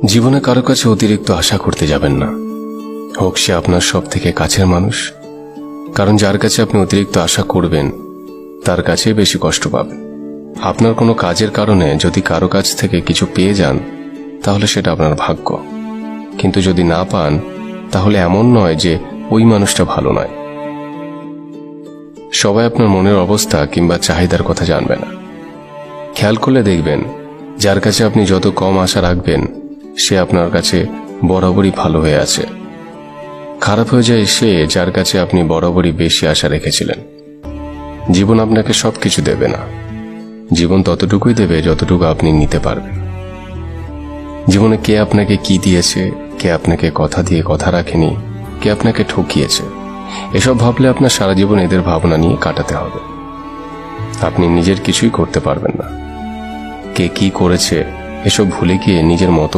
জীবনে কারো কাছে অতিরিক্ত আশা করতে যাবেন না, হোক সে আপনার সব থেকে কাছের মানুষ। কারণ যার কাছে আপনি অতিরিক্ত আশা করবেন তার কাছে বেশি কষ্ট পাবেন। আপনার কোনো কাজের কারণে যদি কারো কাছ থেকে কিছু পেয়ে যান তাহলে সেটা আপনার ভাগ্য, কিন্তু যদি না পান তাহলে এমন নয় যে ওই মানুষটা ভালো নয়। সবাই আপনার মনের অবস্থা কিংবা চাহিদার কথা জানবে না। খেয়াল করলে দেখবেন যার কাছে আপনি যত কম আশা রাখবেন সে আপনার কাছে বরাবরই ভালো হয়ে আছে। খারাপ হয়ে যায় সে যার কাছে আপনি বরাবরই বেশি আশা রেখেছিলেন। জীবন আপনাকে সবকিছু দেবে না, জীবন ততটুকুই দেবে যতটুকু আপনি নিতে পারবেন। জীবনে কে আপনাকে কি দিয়েছে, কে আপনাকে কথা দিয়ে কথা রাখেনি, কে আপনাকে ঠকিয়েছে, এসব ভাবলে আপনার সারা জীবন এদের ভাবনা নিয়ে কাটাতে হবে। আপনি নিজের কিছুই করতে পারবেন না। কে কি করেছে এসব ভুলে গিয়ে নিজের মতো